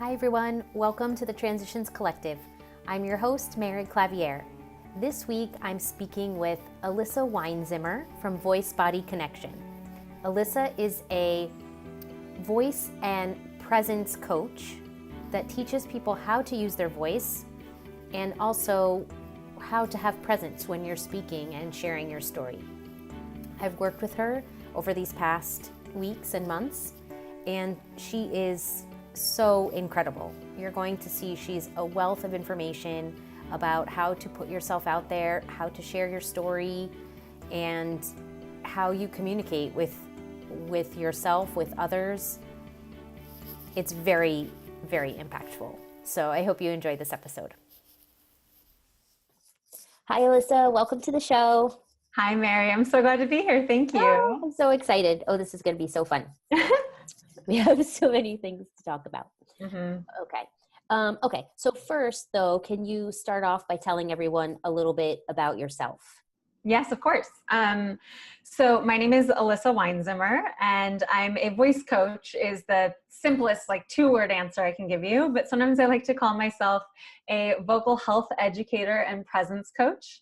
Hi everyone, welcome to the Transitions Collective. I'm your host, Mary Clavier. This week I'm speaking with Elissa Weinzimmer from Voice Body Connection. Elissa is a voice and presence coach that teaches people how to use their voice and also how to have presence when you're speaking and sharing your story. I've worked with her over these past weeks and months, and she is so incredible. You're going to see she's a wealth of information about how to put yourself out there, how to share your story, and how you communicate with yourself, with others. It's very, very impactful. So I hope you enjoyed this episode. Hi, Elissa. Welcome to the show. Hi, Mary. I'm so glad to be here. Thank you. Oh, I'm so excited. Oh, this is going to be so fun. We have so many things to talk about. Mm-hmm. Okay. So first, though, can you start off by telling everyone a little bit about yourself? Yes, of course. So my name is Elissa Weinzimmer, and I'm a voice coach is the simplest, two-word answer I can give you. But sometimes I like to call myself a vocal health educator and presence coach.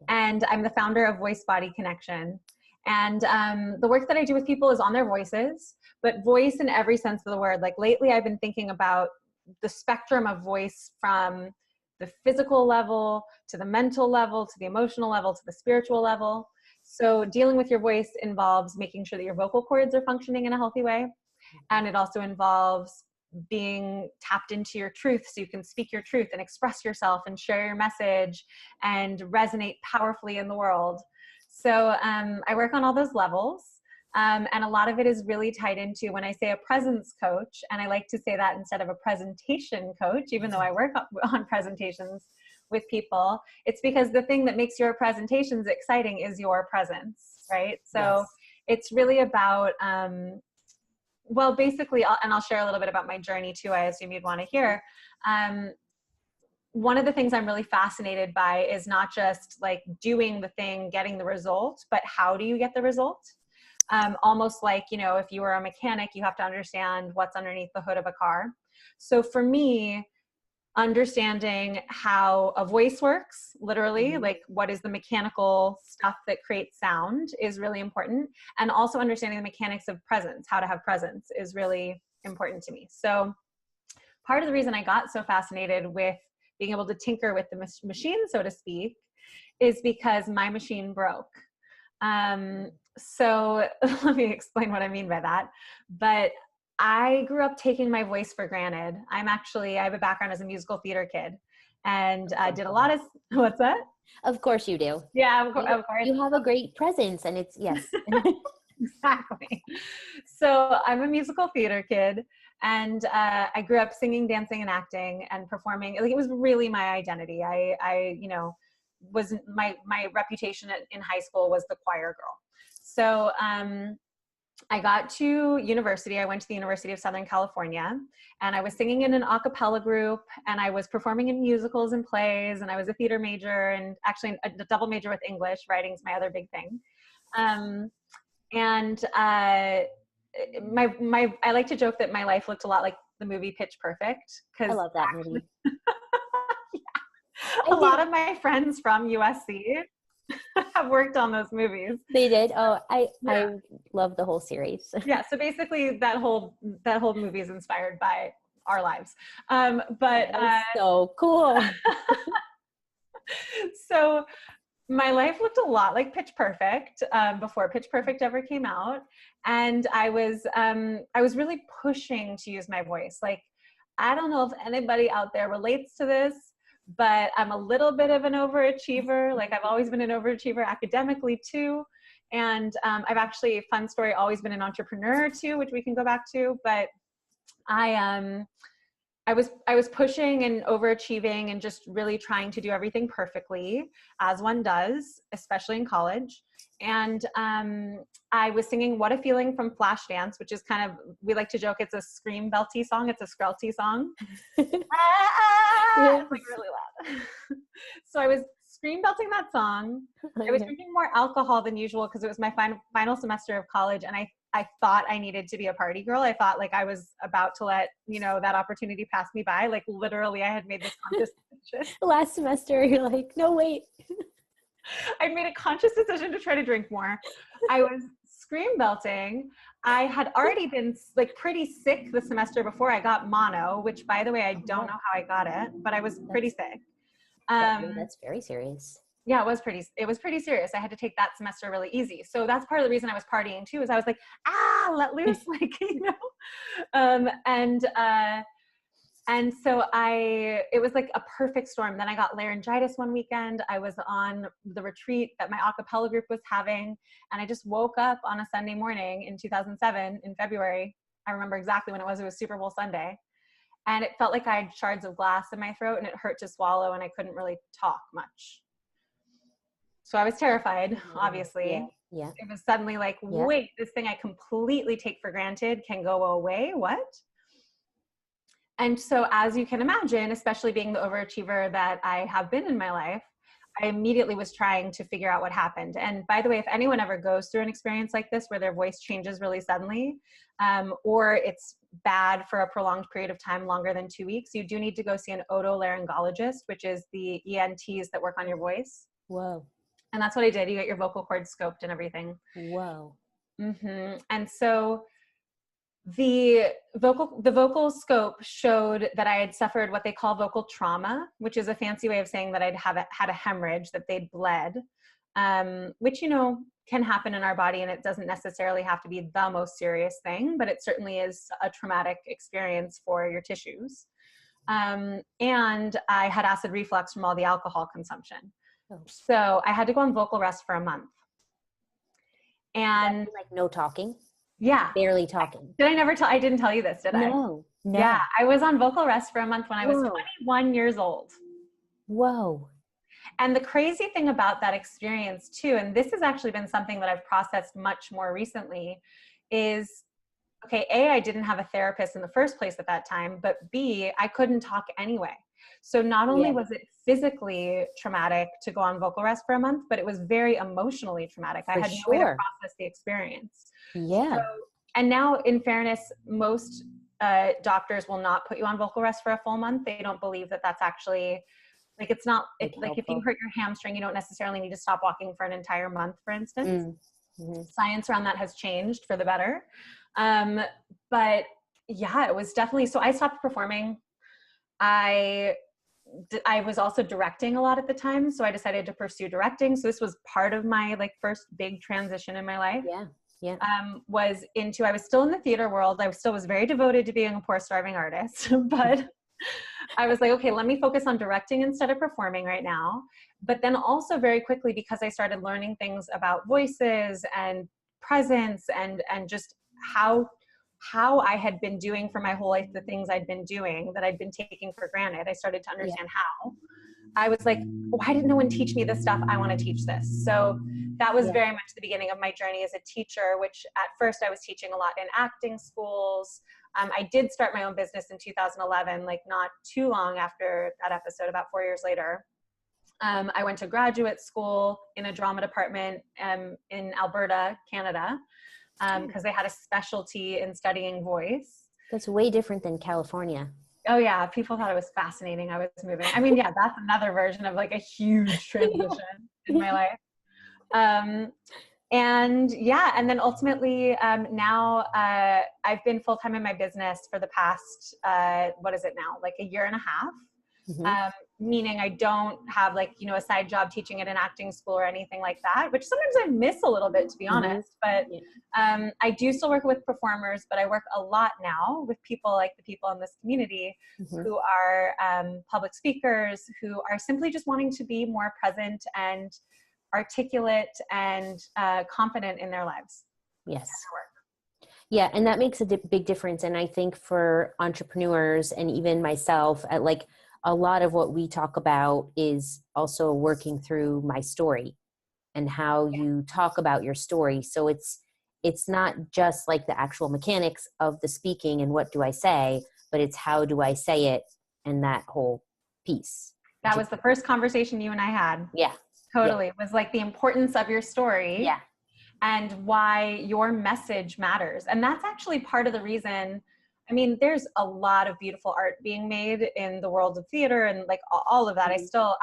And I'm the founder of Voice Body Connection. And the work that I do with people is on their voices, but voice in every sense of the word. Like lately, I've been thinking about the spectrum of voice from the physical level to the mental level, to the emotional level, to the spiritual level. So dealing with your voice involves making sure that your vocal cords are functioning in a healthy way. And it also involves being tapped into your truth so you can speak your truth and express yourself and share your message and resonate powerfully in the world. So I work on all those levels. And a lot of it is really tied into when I say a presence coach, and I like to say that instead of a presentation coach, even though I work on presentations with people, it's because the thing that makes your presentations exciting is your presence, right? So Yes. It's really about, basically, I'll share a little bit about my journey too, I assume you'd want to hear. One of the things I'm really fascinated by is not just doing the thing, getting the result, but how do you get the result? Almost like, if you were a mechanic, you have to understand what's underneath the hood of a car. So for me, understanding how a voice works, literally, what is the mechanical stuff that creates sound is really important. And also understanding the mechanics of presence, how to have presence is really important to me. So part of the reason I got so fascinated with being able to tinker with the machine, so to speak, is because my machine broke. So let me explain what I mean by that. But I grew up taking my voice for granted. I have a background as a musical theater kid, and I did a lot of, what's that? Of course you do. Yeah, of course. You have a great presence, and it's, yes. Exactly. So I'm a musical theater kid, and I grew up singing, dancing, and acting and performing. It was really my identity. I was my reputation in high school was the choir girl. So I got to university. I went to the University of Southern California, and I was singing in an a cappella group, and I was performing in musicals and plays, and I was a theater major and actually a double major with English. Writing's my other big thing. I like to joke that my life looked a lot like the movie Pitch Perfect. I love that movie. A lot of my friends from USC have worked on those movies. They did. Oh, I love the whole series. Yeah. So basically that whole movie is inspired by our lives. But so cool. So my life looked a lot like Pitch Perfect before Pitch Perfect ever came out. And I was really pushing to use my voice. I don't know if anybody out there relates to this, but I'm a little bit of an overachiever. I've always been an overachiever academically too. And I've actually, fun story, always been an entrepreneur too, which we can go back to. But I was pushing and overachieving and just really trying to do everything perfectly, as one does, especially in college. And I was singing What a Feeling from Flashdance, which is kind of, we like to joke, it's a scream belty song. It's a skrelty song. It's really loud. So I was scream belting that song. I was drinking more alcohol than usual because it was my final semester of college. And I thought I needed to be a party girl. I thought like I was about to let, that opportunity pass me by. Like literally I had made this conscious decision. Last semester, you're like, no, wait. I made a conscious decision to try to drink more. I was scream belting. I had already been like pretty sick the semester before. I got mono, which by the way, I don't know how I got it, but I was pretty sick. That's very serious. Yeah, it was pretty serious. I had to take that semester really easy. So that's part of the reason I was partying too, is I was like, let loose, like, and so it was like a perfect storm. Then I got laryngitis one weekend. I was on the retreat that my a cappella group was having. And I just woke up on a Sunday morning in 2007 in February. I remember exactly when it was. It was Super Bowl Sunday. And it felt like I had shards of glass in my throat and it hurt to swallow and I couldn't really talk much. So I was terrified, obviously. Yeah. It was suddenly like, wait, this thing I completely take for granted can go away? What? And so as you can imagine, especially being the overachiever that I have been in my life, I immediately was trying to figure out what happened. And by the way, if anyone ever goes through an experience like this where their voice changes really suddenly, or it's bad for a prolonged period of time, longer than 2 weeks, you do need to go see an otolaryngologist, which is the ENTs that work on your voice. Whoa. And that's what I did. You get your vocal cords scoped and everything. Whoa. Mm-hmm. And so the vocal scope showed that I had suffered what they call vocal trauma, which is a fancy way of saying that I'd had a hemorrhage, that they'd bled, which, can happen in our body. And it doesn't necessarily have to be the most serious thing, but it certainly is a traumatic experience for your tissues. And I had acid reflux from all the alcohol consumption. Oh. So I had to go on vocal rest for a month. And like no talking? Yeah. Barely talking. I didn't tell you this, did I? No. Yeah. I was on vocal rest for a month when I was 21 years old. Whoa. And the crazy thing about that experience too, and this has actually been something that I've processed much more recently, is, okay, A, I didn't have a therapist in the first place at that time, but B, I couldn't talk anyway. So not only was it physically traumatic to go on vocal rest for a month, but it was very emotionally traumatic. I had no way to process the experience. Yeah. So, and now, in fairness, most doctors will not put you on vocal rest for a full month. They don't believe that that's actually, like, it's not, like if you hurt your hamstring, you don't necessarily need to stop walking for an entire month, for instance. Mm-hmm. Science around that has changed for the better. But yeah, it was definitely, so I stopped performing. I was also directing a lot at the time. So I decided to pursue directing. So this was part of my first big transition in my life. Yeah. Yeah. I was still in the theater world. I still was very devoted to being a poor, starving artist, but I was like, okay, let me focus on directing instead of performing right now. But then also very quickly, because I started learning things about voices and presence and just how I had been doing for my whole life, the things I'd been doing that I'd been taking for granted, I started to understand how. I was like, why didn't no one teach me this stuff? I want to teach this. So that was very much the beginning of my journey as a teacher, which at first I was teaching a lot in acting schools. I did start my own business in 2011, not too long after that episode, about 4 years later. I went to graduate school in a drama department in Alberta, Canada, because they had a specialty in studying voice. That's way different than California. Oh yeah, people thought it was fascinating. I was moving. I mean, yeah, that's another version of a huge transition in my life. And then ultimately, now I've been full-time in my business for the past, what is it now? A year and a half. Mm-hmm. Meaning I don't have a side job teaching at an acting school or anything like that, which sometimes I miss a little bit, to be honest. But I do still work with performers, but I work a lot now with people like the people in this community who are public speakers, who are simply just wanting to be more present and articulate and confident in their lives. Yes. Yeah. And that makes a big difference. And I think for entrepreneurs and even myself, a lot of what we talk about is also working through my story and how you talk about your story. So it's not just the actual mechanics of the speaking and what do I say, but it's how do I say it and that whole piece. That was the first conversation you and I had. Yeah. Totally. It was the importance of your story. Yeah. and why your message matters. And that's actually part of the reason. I mean, there's a lot of beautiful art being made in the world of theater and like all of that.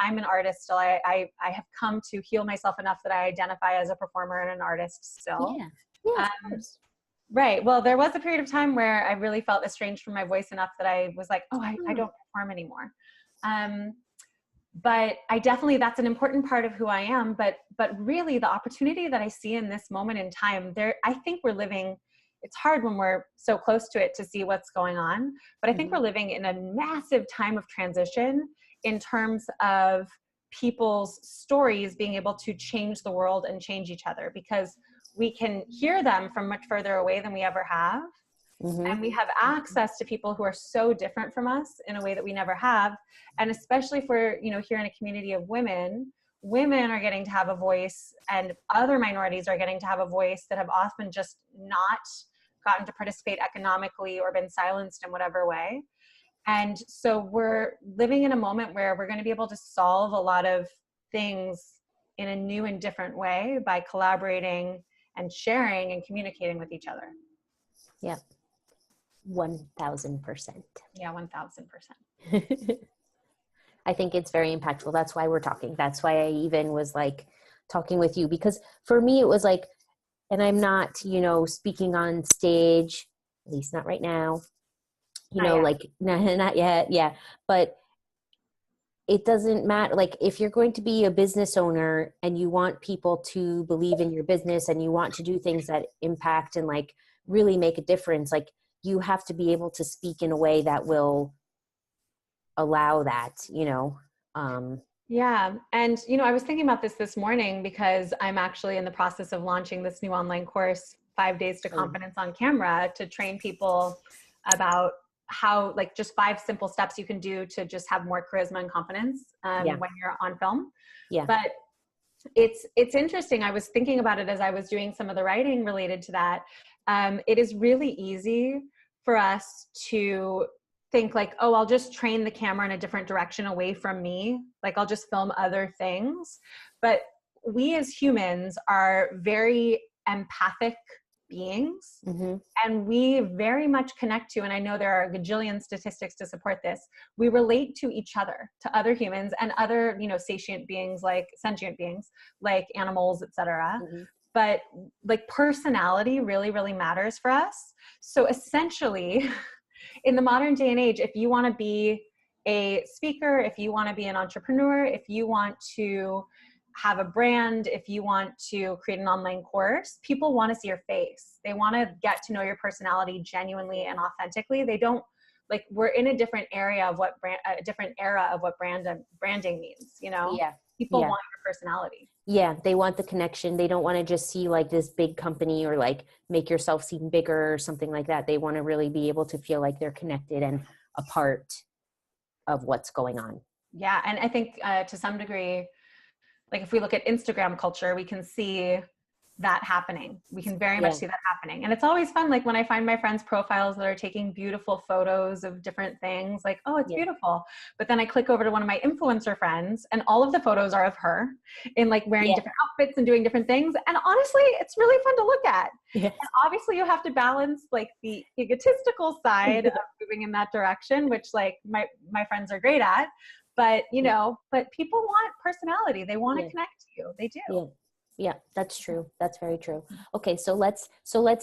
I'm an artist still. I have come to heal myself enough that I identify as a performer and an artist still. Yeah. Yeah, of course. Right. Well, there was a period of time where I really felt estranged from my voice enough that I was like, oh, I don't perform anymore. But I definitely, that's an important part of who I am. But really the opportunity that I see in this moment in time there, I think we're living, it's hard when we're so close to it to see what's going on, but I think we're living in a massive time of transition in terms of people's stories being able to change the world and change each other, because we can hear them from much further away than we ever have. And we have access to people who are so different from us in a way that we never have. And especially if we're, here in a community of women are getting to have a voice, and other minorities are getting to have a voice that have often just not gotten to participate economically or been silenced in whatever way. And so we're living in a moment where we're going to be able to solve a lot of things in a new and different way by collaborating and sharing and communicating with each other. Yeah. 1,000%. Yeah, 1,000%. I think it's very impactful. That's why we're talking. That's why I even was like talking with you, because for me it was like, and I'm not, speaking on stage, at least not right now, like not yet. Yeah. But it doesn't matter. Like if you're going to be a business owner and you want people to believe in your business and you want to do things that impact and like really make a difference, like you have to be able to speak in a way that will allow that, Yeah. And, I was thinking about this morning because I'm actually in the process of launching this new online course, 5 Days to Confidence on Camera, to train people about how, like, just 5 simple steps you can do to just have more charisma and confidence when you're on film. Yeah. But it's interesting. I was thinking about it as I was doing some of the writing related to that. It is really easy for us to think like, oh, I'll just train the camera in a different direction away from me. Like I'll just film other things. But we as humans are very empathic beings. And we very much connect to, and I know there are a gajillion statistics to support this, we relate to each other, to other humans and other, sentient beings, like animals, etc. But like personality really, really matters for us. So essentially, in the modern day and age, if you want to be a speaker, if you want to be an entrepreneur, if you want to have a brand, if you want to create an online course, people want to see your face. They want to get to know your personality genuinely and authentically. They don't, like, we're in a different area of what branding means, Yeah. People want your personality. Yeah, they want the connection. They don't want to just see like this big company or like make yourself seem bigger or something like that. They want to really be able to feel like they're connected and a part of what's going on. Yeah. And I think to some degree, like if we look at Instagram culture, we can see that happening. We can very much see that happening. And it's always fun. Like when I find my friends' profiles that are taking beautiful photos of different things, like, oh, it's beautiful. But then I click over to one of my influencer friends and all of the photos are of her in like wearing different outfits and doing different things. And honestly, it's really fun to look at. And obviously you have to balance like the egotistical side of moving in that direction, which like my friends are great at. But, but people want personality. They want to connect to you. They do. Yeah, that's true. That's very true. Okay. So let's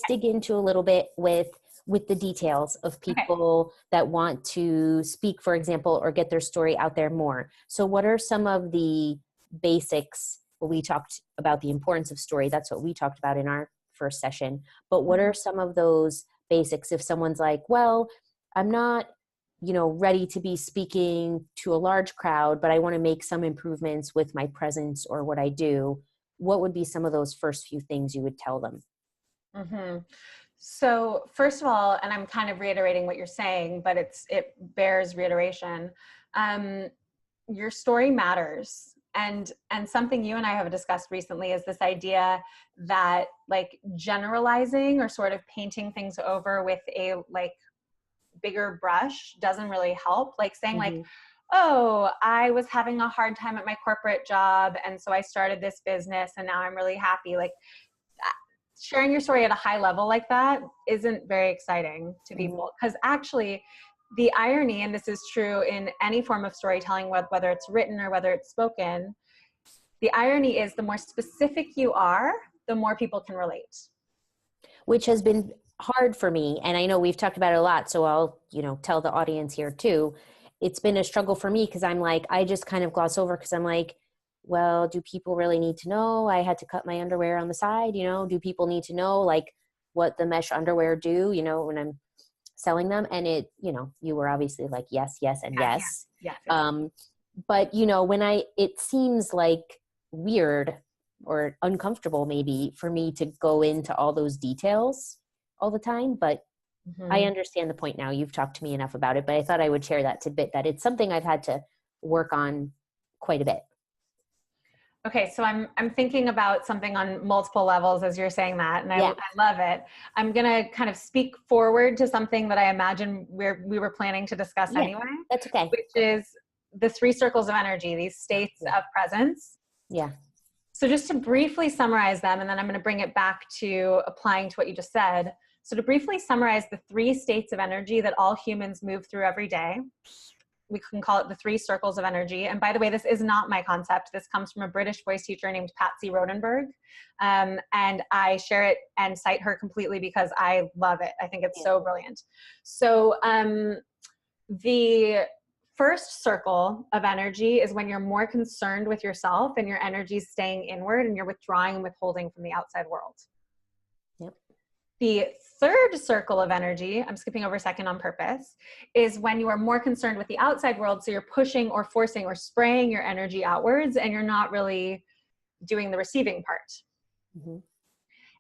dig into a little bit with the details of people that want to speak, for example, or get their story out there more. So what are some of the basics? Well, we talked about the importance of story. That's what we talked about in our first session. But what are some of those basics if someone's like, well, I'm not ready to be speaking to a large crowd, but I want to make some improvements with my presence or what I do. What would be some of those first few things you would tell them? So first of all, and I'm kind of reiterating what you're saying, but it bears reiteration. Your story matters. And something you and I have discussed recently is this idea that like generalizing or sort of painting things over with a like bigger brush doesn't really help. Like saying like, oh, I was having a hard time at my corporate job, and so I started this business and now I'm really happy. Like sharing your story at a high level like that isn't very exciting to people. Because actually, the irony, and this is true in any form of storytelling, whether it's written or whether it's spoken, the irony is the more specific you are, the more people can relate. Which has been hard for me. And I know we've talked about it a lot, so I'll, tell the audience here too. It's been a struggle for me because I'm like, I just kind of gloss over because I'm like, well, do people really need to know I had to cut my underwear on the side? Do people need to know like what the mesh underwear do, when I'm selling them? And it, you were obviously like, yes, and yes. Yeah. But when it seems like weird or uncomfortable maybe for me to go into all those details all the time, but I understand the point now. You've talked to me enough about it, but I thought I would share that tidbit that it's something I've had to work on quite a bit. Okay, so I'm thinking about something on multiple levels as you're saying that, and I love it. I'm gonna kind of speak forward to something that I imagine we were planning to discuss anyway. That's okay. Which is the 3 circles of energy, these states of presence. Yeah. So just to briefly summarize them, and then I'm going to bring it back to applying to what you just said. So to briefly summarize the 3 states of energy that all humans move through every day, we can call it the 3 circles of energy. And by the way, this is not my concept. This comes from a British voice teacher named Patsy Rodenberg. And I share it and cite her completely because I love it. I think it's so brilliant. So the first circle of energy is when you're more concerned with yourself and your energy is staying inward and you're withdrawing and withholding from the outside world. Yep. The third circle of energy, I'm skipping over a second on purpose, is when you are more concerned with the outside world. So you're pushing or forcing or spraying your energy outwards and you're not really doing the receiving part.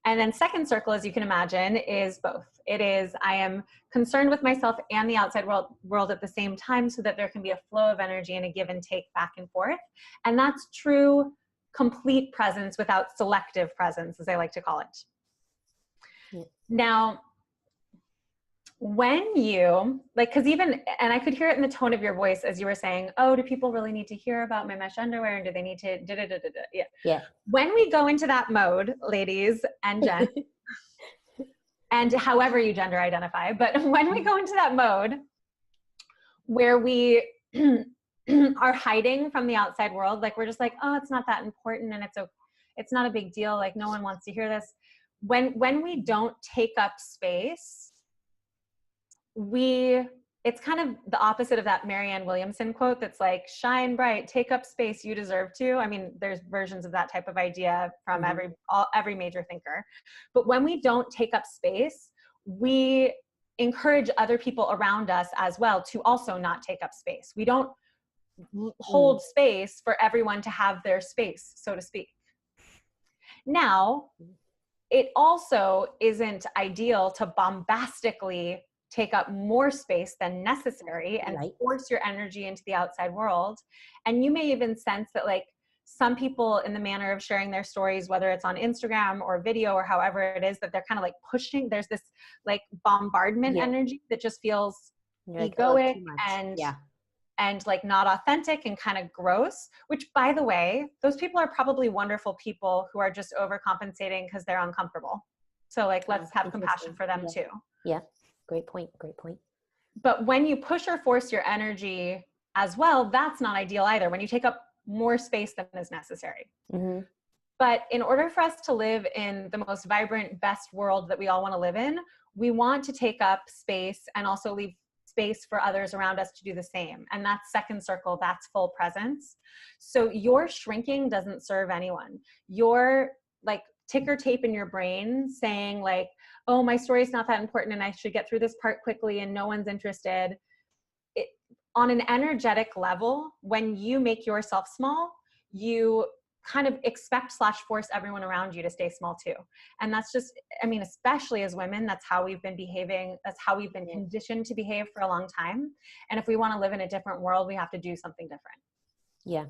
And then second circle, as you can imagine, is both. It is, I am concerned with myself and the outside world at the same time so that there can be a flow of energy and a give and take back and forth. And that's true, complete presence without selective presence, as I like to call it. Now, when you, because even, and I could hear it in the tone of your voice as you were saying, oh, do people really need to hear about my mesh underwear? And do they need to, Yeah. When we go into that mode, ladies and gents, and however you gender identify, but when we go into that mode where we are hiding from the outside world, like we're just like, oh, it's not that important and it's not a big deal. Like no one wants to hear this. When we don't take up space, it's kind of the opposite of that Marianne Williamson quote that's like, shine bright, take up space, you deserve to. I mean, there's versions of that type of idea from every major thinker. But when we don't take up space, we encourage other people around us as well to also not take up space. We don't hold space for everyone to have their space, so to speak. Now, it also isn't ideal to bombastically take up more space than necessary and force your energy into the outside world. And you may even sense that like some people in the manner of sharing their stories, whether it's on Instagram or video or however it is, that they're kind of like pushing, there's this like bombardment energy that just feels egoic and like not authentic and kind of gross, which by the way, those people are probably wonderful people who are just overcompensating because they're uncomfortable. So like, let's have compassion for them too. Yeah. Great point. But when you push or force your energy as well, that's not ideal either. When you take up more space than is necessary. But in order for us to live in the most vibrant, best world that we all want to live in, we want to take up space and also leave space for others around us to do the same. And that's second circle, that's full presence. So your shrinking doesn't serve anyone. Your like ticker tape in your brain saying like, oh, my story's not that important and I should get through this part quickly and no one's interested. On an energetic level, when you make yourself small, you kind of expect/force everyone around you to stay small too. And that's just, I mean, especially as women, that's how we've been behaving. That's how we've been conditioned to behave for a long time. And if we want to live in a different world, we have to do something different. Yeah.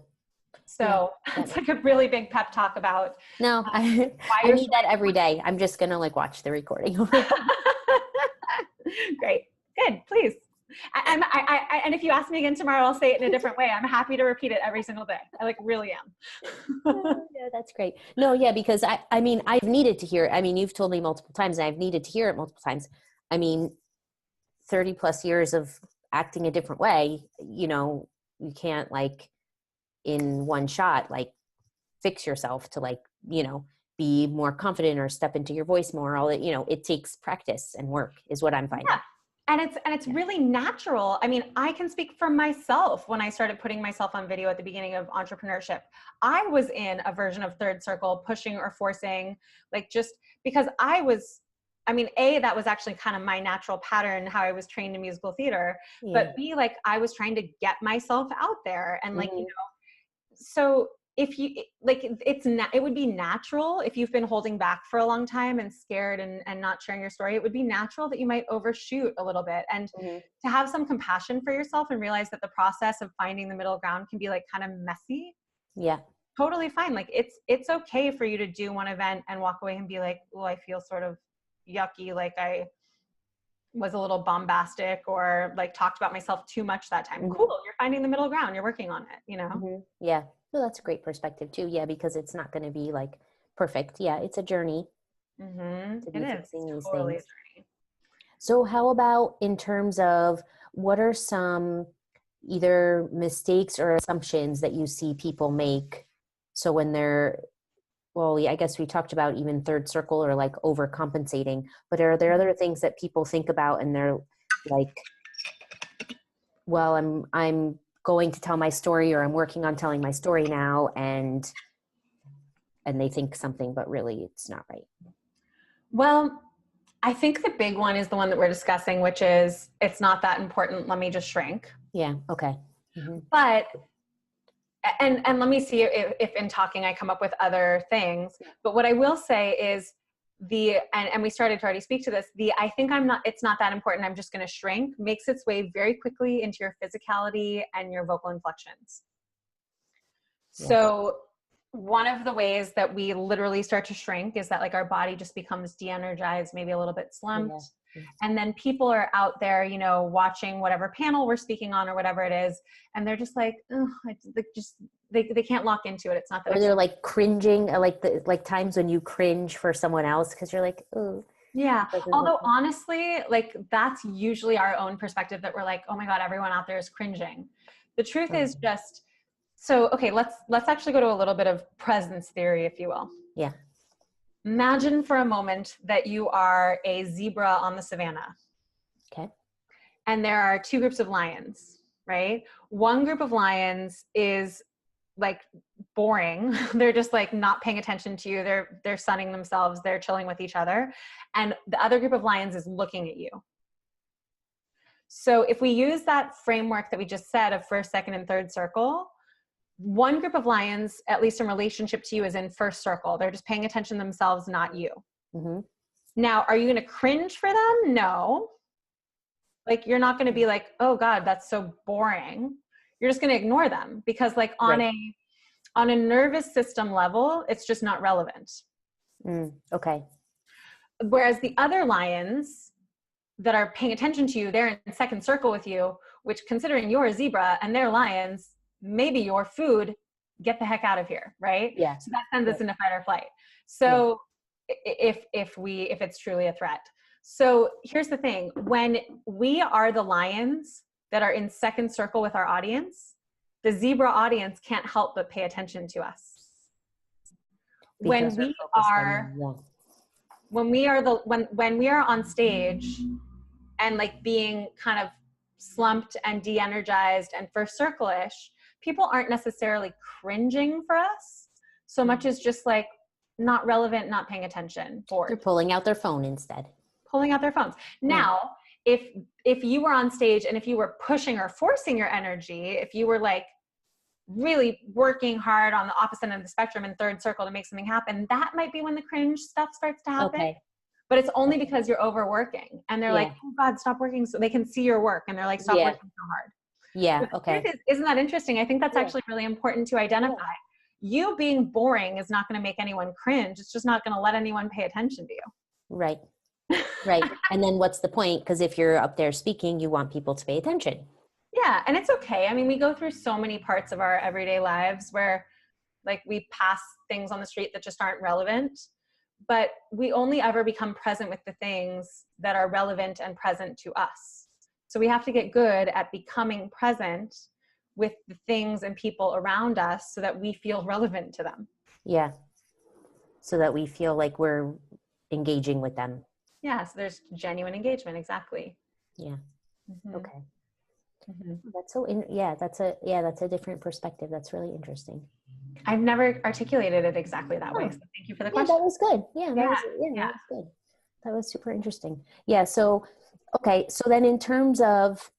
So it's like a really big pep talk about. No, I need that every day. I'm just going to like watch the recording. Great. Good. Please. And if you ask me again tomorrow, I'll say it in a different way. I'm happy to repeat it every single day. I like really am. Yeah, that's great. No, yeah, because I mean, I've needed to hear it. I mean, you've told me multiple times and I've needed to hear it multiple times. I mean, 30 plus years of acting a different way, you know, you can't like in one shot, like fix yourself to like, you know, be more confident or step into your voice more. All that, you know, it takes practice and work is what I'm finding. Yeah. And it's really natural. I mean, I can speak for myself. When I started putting myself on video at the beginning of entrepreneurship, I was in a version of third circle, pushing or forcing, like just because I mean, A, that was actually kind of my natural pattern, how I was trained in musical theater, but B, like I was trying to get myself out there and like, you know, so if you like, it would be natural if you've been holding back for a long time and scared and not sharing your story. It would be natural that you might overshoot a little bit, and to have some compassion for yourself and realize that the process of finding the middle ground can be like kind of messy. Yeah. Totally fine. Like it's okay for you to do one event and walk away and be like, well, I feel sort of yucky. Like I was a little bombastic or like talked about myself too much that time. Cool. You're finding the middle ground. You're working on it, you know? Yeah. Well, that's a great perspective too. Yeah. Because it's not going to be like perfect. Yeah. It's a journey to be fixing these things. So how about in terms of what are some either mistakes or assumptions that you see people make? So when they're, well, I guess we talked about even third circle or like overcompensating, but are there other things that people think about and they're like, well, I'm going to tell my story, or I'm working on telling my story now, and they think something, but really it's not right. Well, I think the big one is the one that we're discussing, which is it's not that important. Let me just shrink. Yeah. Okay. But and let me see if in talking I come up with other things. But what I will say is and we started to already speak to this, it's not that important, I'm just going to shrink, makes its way very quickly into your physicality and your vocal inflections. Yeah. So one of the ways that we literally start to shrink is that like our body just becomes de-energized, maybe a little bit slumped. Yeah. And then people are out there, you know, watching whatever panel we're speaking on or whatever it is. And they're just like, they can't lock into it. It's not that. Or they're like cringing, like times when you cringe for someone else because you're like, oh. Yeah. Although honestly, like that's usually our own perspective that we're like, oh my God, everyone out there is cringing. The truth is just, so, okay, let's actually go to a little bit of presence theory, if you will. Yeah. Imagine for a moment that you are a zebra on the savannah. Okay. And there are two groups of lions, right? One group of lions is like boring. They're just like not paying attention to you. They're sunning themselves. They're chilling with each other. And the other group of lions is looking at you. So if we use that framework that we just said of first, second, and third circle, one group of lions, at least in relationship to you, is in first circle. They're just paying attention to themselves, not you. Now, are you going to cringe for them? No. Like, you're not going to be like, oh God, that's so boring. You're just going to ignore them because like on a nervous system level, it's just not relevant. Okay. Whereas the other lions that are paying attention to you, they're in second circle with you, which considering you're a zebra and they're lions, maybe your food, get the heck out of here, right? Yeah. So that sends us into fight or flight. So if it's truly a threat. So here's the thing, when we are the lions that are in second circle with our audience, the zebra audience can't help but pay attention to us. When we are on stage and like being kind of slumped and de-energized and first circle-ish, people aren't necessarily cringing for us so much as just like not relevant, not paying attention. They're pulling out their phone instead. Pulling out their phones. Now, if you were on stage and if you were pushing or forcing your energy, if you were like really working hard on the opposite end of the spectrum in third circle to make something happen, that might be when the cringe stuff starts to happen. Okay. But it's only because you're overworking and they're like, oh God, stop working. So they can see your work and they're like, stop working so hard. Yeah. Okay. Isn't that interesting? I think that's actually really important to identify. You being boring is not going to make anyone cringe. It's just not going to let anyone pay attention to you. Right. Right. And then what's the point? Because if you're up there speaking, you want people to pay attention. Yeah, and it's okay. I mean, we go through so many parts of our everyday lives where like we pass things on the street that just aren't relevant, but we only ever become present with the things that are relevant and present to us. So we have to get good at becoming present with the things and people around us so that we feel relevant to them. Yeah. So that we feel like we're engaging with them. Yeah, so there's genuine engagement. Exactly. Yeah. Mm-hmm. Okay. Mm-hmm. That's that's a different perspective. That's really interesting. I've never articulated it exactly that way. So thank you for the question. That was good. Yeah, Yeah. that was good. That was super interesting. Yeah. So, okay. So then in terms of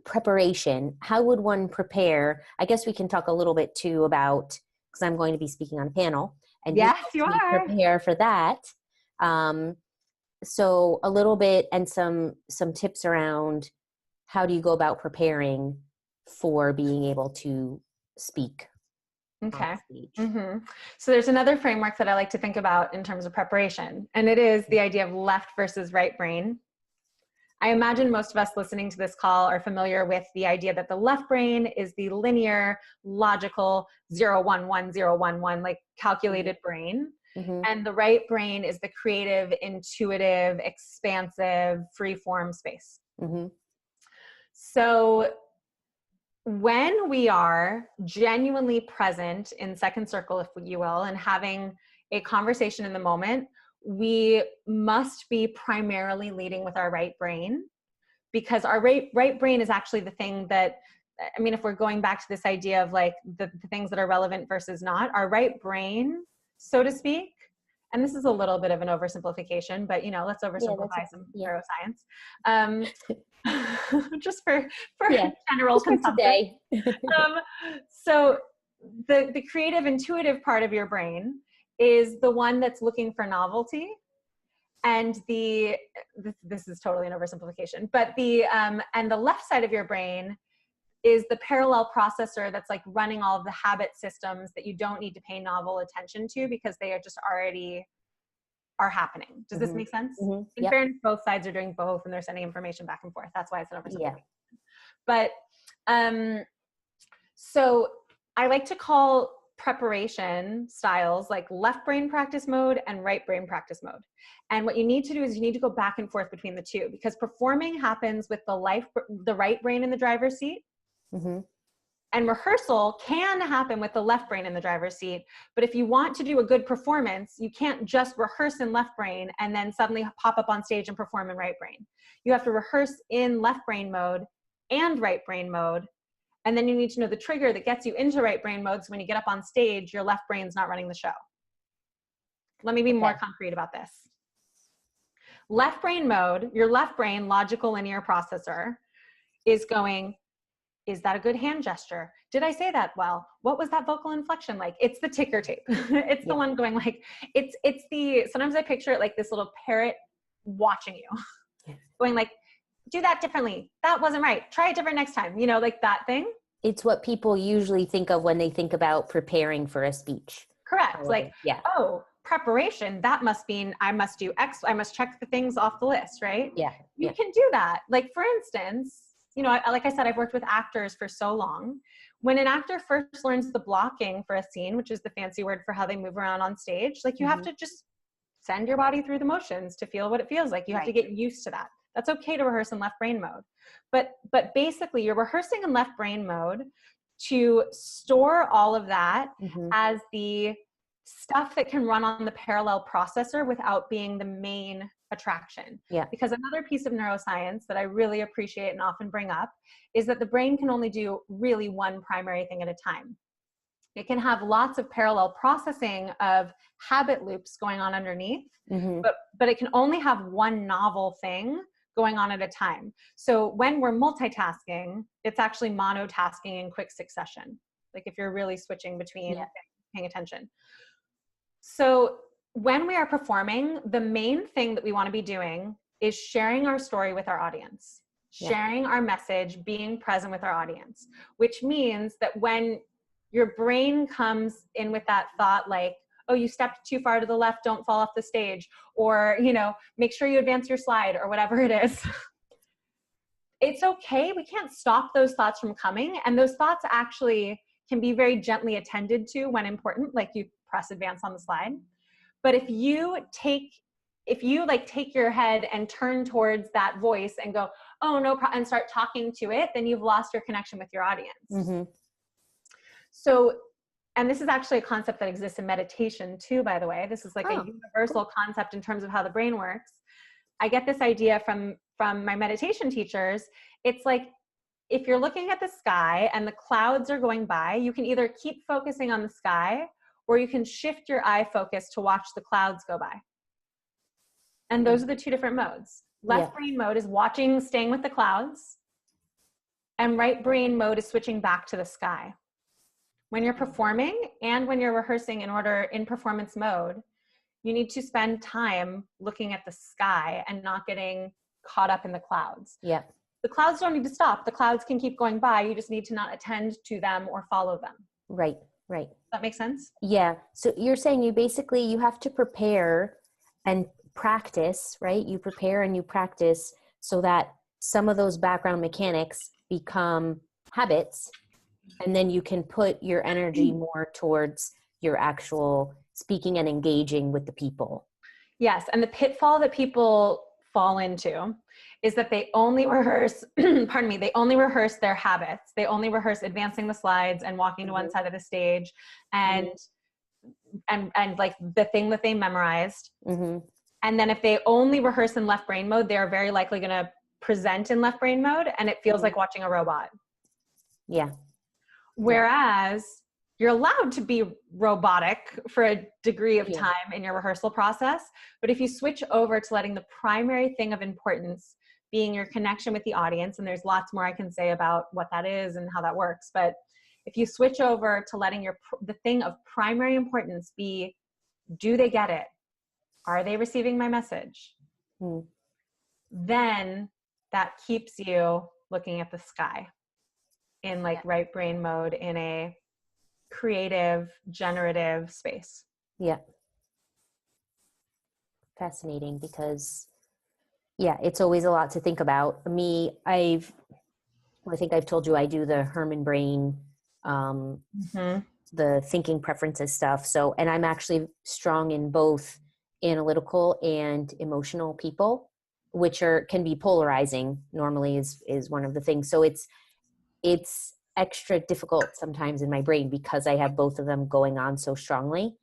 preparation, how would one prepare? I guess we can talk a little bit too about, because I'm going to be speaking on a panel and Yes, helped you me are. prepare for that. So a little bit and some tips around how do you go about preparing for being able to speak on Okay. stage? Mm-hmm. So there's another framework that I like to think about in terms of preparation, and it is the idea of left versus right brain. I imagine most of us listening to this call are familiar with the idea that the left brain is the linear, logical, 0, 1, 1, 0, 1, 1, like calculated brain. Mm-hmm. And the right brain is the creative, intuitive, expansive, free form space. Mm-hmm. So when we are genuinely present in second circle, if you will, and having a conversation in the moment, we must be primarily leading with our right brain, because our right brain is actually the thing that, I mean, if we're going back to this idea of like the things that are relevant versus not, our right brain, so to speak, and this is a little bit of an oversimplification, but let's oversimplify some neuroscience. Just for general Just for consumption. today. So the creative, intuitive part of your brain is the one that's looking for novelty, and this is totally an oversimplification, but and the left side of your brain is the parallel processor that's like running all of the habit systems that you don't need to pay novel attention to because they are just already are happening. Does this make sense? Mm-hmm. In fairness, both sides are doing both and they're sending information back and forth. That's why it's an oversimplification. But so I like to call preparation styles like left brain practice mode and right brain practice mode. And what you need to do is you need to go back and forth between the two, because performing happens with the right brain in the driver's seat. Mm-hmm. And rehearsal can happen with the left brain in the driver's seat. But if you want to do a good performance, you can't just rehearse in left brain and then suddenly pop up on stage and perform in right brain. You have to rehearse in left brain mode and right brain mode. And then you need to know the trigger that gets you into right brain mode. So when you get up on stage, your left brain's not running the show. Let me be more concrete about this. Left brain mode, your left brain logical linear processor is going, is that a good hand gesture? Did I say that well? What was that vocal inflection like? It's the ticker tape. It's the one going like, sometimes I picture it like this little parrot watching you, going like, do that differently. That wasn't right. Try it different next time. Like that thing. It's what people usually think of when they think about preparing for a speech. Correct. Like, oh, preparation, that must mean I must do X. I must check the things off the list, right? Yeah. You can do that. Like, for instance, like I said, I've worked with actors for so long. When an actor first learns the blocking for a scene, which is the fancy word for how they move around on stage, like you have to just send your body through the motions to feel what it feels like. You have to get used to that. That's okay to rehearse in left brain mode. But basically you're rehearsing in left brain mode to store all of that as the stuff that can run on the parallel processor without being the main attraction. Because another piece of neuroscience that I really appreciate and often bring up is that the brain can only do really one primary thing at a time. It can have lots of parallel processing of habit loops going on underneath, but it can only have one novel thing going on at a time. So when we're multitasking, it's actually monotasking in quick succession. Like if you're really switching between paying attention. So when we are performing, the main thing that we want to be doing is sharing our story with our audience, sharing our message, being present with our audience, which means that when your brain comes in with that thought like, oh, you stepped too far to the left, don't fall off the stage, or, make sure you advance your slide, or whatever it is. It's okay. We can't stop those thoughts from coming. And those thoughts actually can be very gently attended to when important, like you press advance on the slide. But if you take your head and turn towards that voice and go, oh, no problem, and start talking to it, then you've lost your connection with your audience. Mm-hmm. So, and this is actually a concept that exists in meditation too, by the way. This is like a universal concept in terms of how the brain works. I get this idea from my meditation teachers. It's like, if you're looking at the sky and the clouds are going by, you can either keep focusing on the sky, or you can shift your eye focus to watch the clouds go by. And those are the two different modes. Left brain mode is watching, staying with the clouds. And right brain mode is switching back to the sky. When you're performing and when you're rehearsing in performance mode, you need to spend time looking at the sky and not getting caught up in the clouds. Yeah. The clouds don't need to stop. The clouds can keep going by. You just need to not attend to them or follow them. Right. Right. Does that make sense? Yeah. So you're saying you have to prepare and practice, right? You prepare and you practice so that some of those background mechanics become habits, and then you can put your energy more towards your actual speaking and engaging with the people. Yes. And the pitfall that people fall into is that they only rehearse, they only rehearse their habits. They only rehearse advancing the slides and walking to one side of the stage and like the thing that they memorized. Mm-hmm. And then if they only rehearse in left brain mode, they're very likely going to present in left brain mode, and it feels like watching a robot. Yeah. Whereas you're allowed to be robotic for a degree of time in your rehearsal process. But if you switch over to letting the primary thing of importance being your connection with the audience, and there's lots more I can say about what that is and how that works. But if you switch over to letting the thing of primary importance be, do they get it? Are they receiving my message? Then that keeps you looking at the sky in right brain mode, in a creative, generative space. Yeah. Fascinating, because it's always a lot to think about. I think I've told you I do the Herman brain, the thinking preferences stuff. So, and I'm actually strong in both analytical and emotional people, which can be polarizing normally is one of the things. So it's extra difficult sometimes in my brain because I have both of them going on so strongly.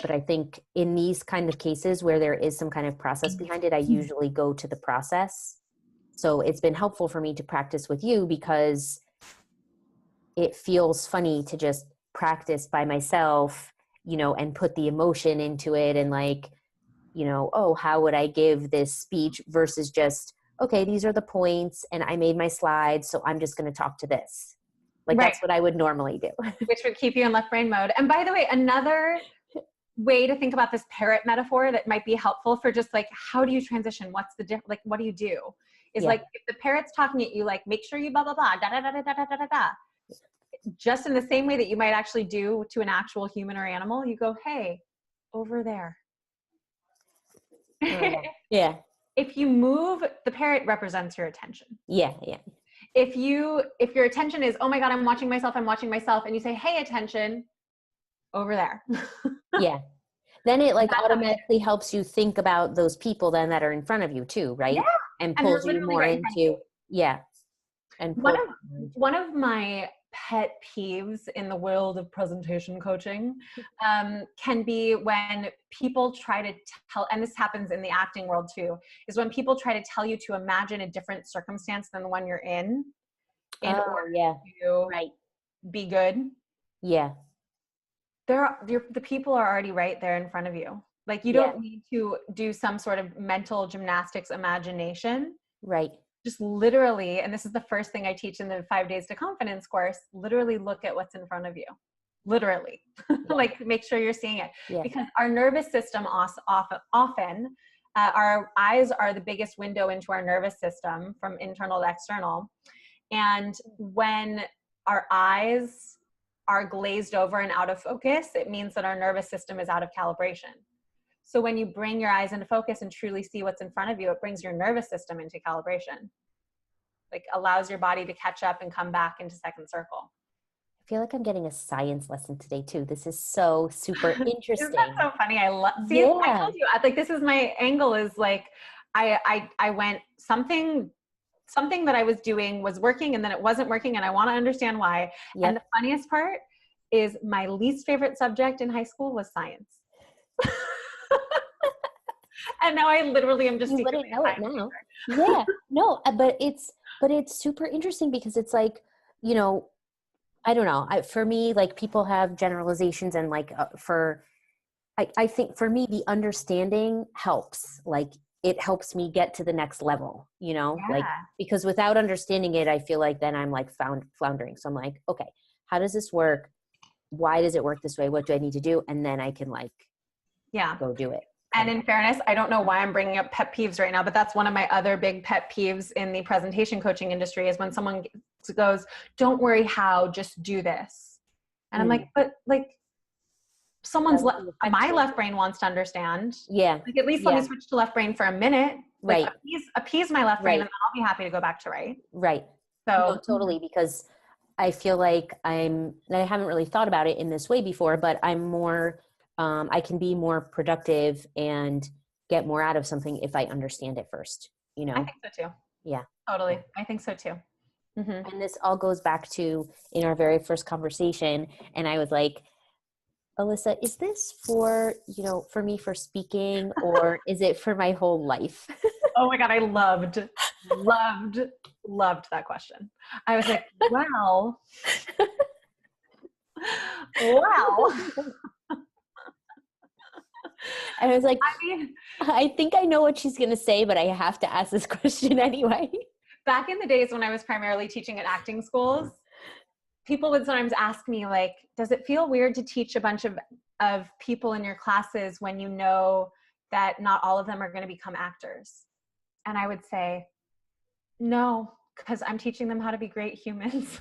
But I think in these kind of cases where there is some kind of process behind it, I usually go to the process. So it's been helpful for me to practice with you, because it feels funny to just practice by myself, and put the emotion into it and how would I give this speech versus just, okay, these are the points and I made my slides, so I'm just going to talk to this. That's what I would normally do. Which would keep you in left brain mode. And by the way, another way to think about this parrot metaphor that might be helpful for just how do you transition? What's the difference? What do you do? Is if the parrot's talking at you, make sure you blah, blah, blah, da, da, da, da, da, da, da, da. Just in the same way that you might actually do to an actual human or animal, you go, hey, over there. Yeah. If you move, the parrot represents your attention. Yeah. If your attention is, oh my God, I'm watching myself, and you say, hey, attention, over there. Yeah. Then it automatically helps you think about those people then that are in front of you too, right? Yeah. And pulls you more into, And one of my pet peeves in the world of presentation coaching can be when people try to tell, and this happens in the acting world too, is when people try to tell you to imagine a different circumstance than the one you're in order to be good. Yeah. The people are already right there in front of you. You don't need to do some sort of mental gymnastics imagination. Right. Just literally, and this is the first thing I teach in the 5 Days to Confidence course, literally look at what's in front of you. Literally. Make sure you're seeing it. Yeah. Because our nervous system often, our eyes are the biggest window into our nervous system from internal to external. And when our eyes are glazed over and out of focus, it means that our nervous system is out of calibration. So when you bring your eyes into focus and truly see what's in front of you, it brings your nervous system into calibration, like allows your body to catch up and come back into second circle. I feel like I'm getting a science lesson today too. This is so super interesting. Isn't that so funny? I love, see, Yeah. I told you, like, this is my angle is like, I went something that I was doing was working and then it wasn't working and I want to understand why. Yep. And the funniest part is my least favorite subject in high school was science. And now I literally am just, you wouldn't know it now. Yeah, no, but it's super interesting because it's like, you know, I don't know. For me, like people have generalizations and like I think for me, the understanding helps. Like it helps me get to the next level, you know, like, because without understanding it, I feel like then I'm like floundering. So I'm like, okay, how does this work? Why does it work this way? What do I need to do? And then I can like, go do it. And in fairness, I don't know why I'm bringing up pet peeves right now, but that's one of my other big pet peeves in the presentation coaching industry is when someone goes, don't worry how, just do this. And I'm like, but like someone's my left brain wants to understand. Yeah. Like at least let me switch to left brain for a minute. Like right. Appease my left brain and then I'll be happy to go back to right. Right. So no, totally. Because I feel like I haven't really thought about it in this way before, but I'm more, I can be more productive and get more out of something if I understand it first, you know? I think so too. Yeah. Totally. Yeah. I think so too. Mm-hmm. And this all goes back to in our very first conversation. And I was like, Elissa, is this for, you know, for me for speaking or is it for my whole life? Oh my God. I loved that question. I was like, wow. Wow. And I was like, I think I know what she's going to say, but I have to ask this question anyway. Back in the days when I was primarily teaching at acting schools, people would sometimes ask me like, does it feel weird to teach a bunch of people in your classes when you know that not all of them are going to become actors? And I would say, no, because I'm teaching them how to be great humans.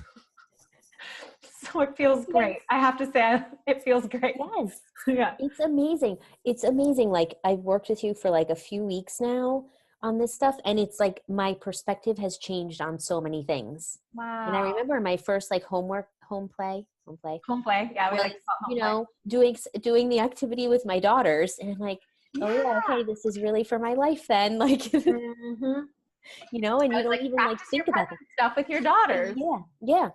So it feels great. Yes. I have to say it feels great. Yes. Yeah. It's amazing. It's amazing. Like I've worked with you for like a few weeks now on this stuff. And it's like my perspective has changed on so many things. Wow. And I remember my first like home play. Yeah. We like you know, doing the activity with my daughters. And I'm like, oh yeah, okay, this is really for my life then. Like, mm-hmm. You know, and you don't even like think about that stuff with your daughters. Yeah. Yeah.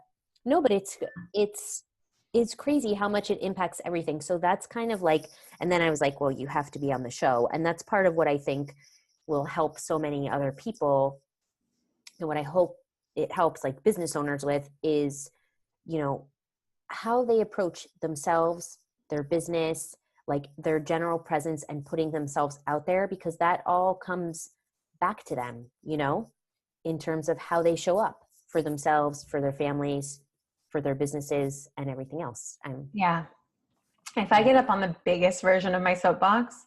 No, but it's crazy how much it impacts everything. So that's kind of like, and then I was like, well, you have to be on the show. And that's part of what I think will help so many other people. And what I hope it helps like business owners with is, you know, how they approach themselves, their business, like their general presence and putting themselves out there, because that all comes back to them, you know, in terms of how they show up for themselves, for their families, for their businesses and everything else. Yeah. If I get up on the biggest version of my soapbox,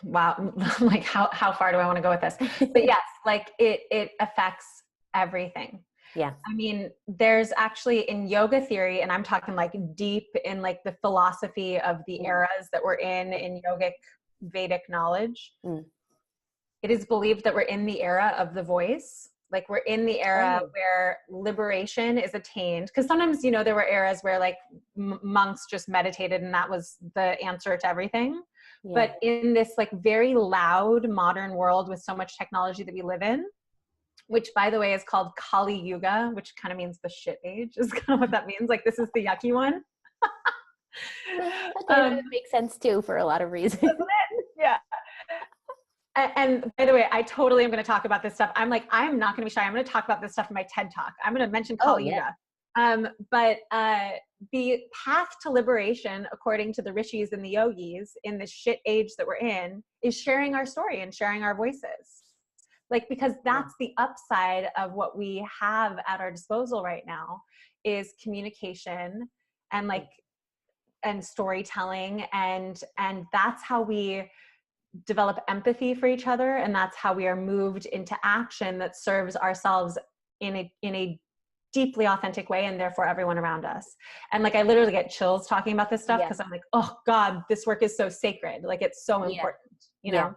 wow, like how far do I want to go with this? But yes, like it affects everything. Yeah. I mean, there's actually in yoga theory, and I'm talking like deep in like the philosophy of the eras that we're in yogic Vedic knowledge. It is believed that we're in the era of the voice. Like we're in the era where liberation is attained. Because sometimes, you know, there were eras where like monks just meditated and that was the answer to everything. Yeah. But in this like very loud modern world with so much technology that we live in, which by the way is called Kali Yuga, which kind of means the shit age is kind of what that means. Like this is the yucky one. That makes sense too for a lot of reasons. Yeah. And by the way, I totally am going to talk about this stuff. I'm like, I'm not going to be shy. I'm going to talk about this stuff in my TED Talk. I'm going to mention Kali Yuga. But the path to liberation, according to the rishis and the yogis in this shit age that we're in, is sharing our story and sharing our voices. Like, because that's the upside of what we have at our disposal right now is communication and like, and storytelling. And that's how we develop empathy for each other. And that's how we are moved into action that serves ourselves in a deeply authentic way, and therefore everyone around us. And like, I literally get chills talking about this stuff because I'm like, oh God, this work is so sacred. Like, it's so important, you know?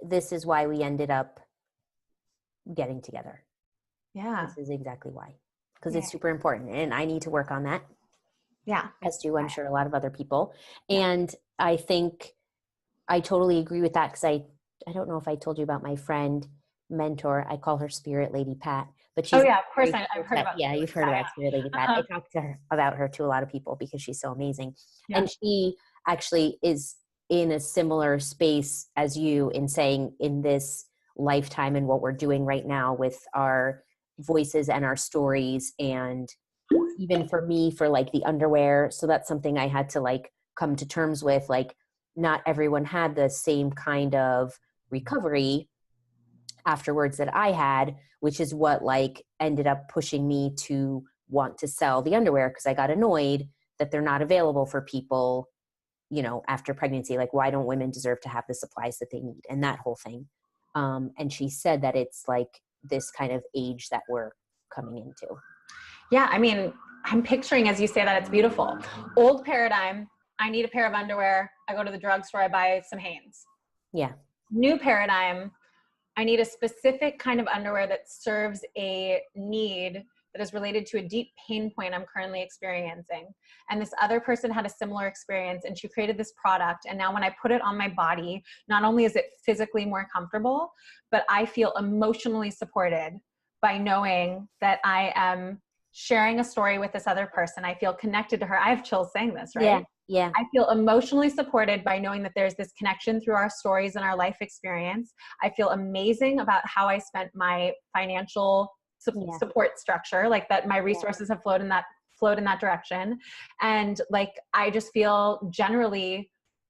This is why we ended up getting together. Yeah. This is exactly why, because it's super important, and I need to work on that. Yeah. As do, I'm sure, a lot of other people. And I think I totally agree with that, because I don't know if I told you about my friend, mentor. I call her Spirit Lady Pat, but she's, of course I've heard about. Yeah, you've heard about Spirit Lady Pat. I talked to her about her to a lot of people because she's so amazing. And she actually is in a similar space as you, in saying, in this lifetime and what we're doing right now with our voices and our stories, and even for me, for like the underwear. So that's something I had to like come to terms with. Like, not everyone had the same kind of recovery afterwards that I had, which is what like ended up pushing me to want to sell the underwear, because I got annoyed that they're not available for people, you know, after pregnancy. Like, why don't women deserve to have the supplies that they need, and that whole thing. And she said that it's like this kind of age that we're coming into. Yeah, I mean, I'm picturing, as you say that, it's beautiful. Old paradigm, I need a pair of underwear, I go to the drugstore, I buy some Hanes. Yeah. New paradigm, I need a specific kind of underwear that serves a need that is related to a deep pain point I'm currently experiencing. And this other person had a similar experience, and she created this product. And now when I put it on my body, not only is it physically more comfortable, but I feel emotionally supported by knowing that I am sharing a story with this other person. I feel connected to her. I have chills saying this, right? Yeah. I feel emotionally supported by knowing that there's this connection through our stories and our life experience. I feel amazing about how I spent my financial support structure, like that my resources have flowed in that direction. And like, I just feel generally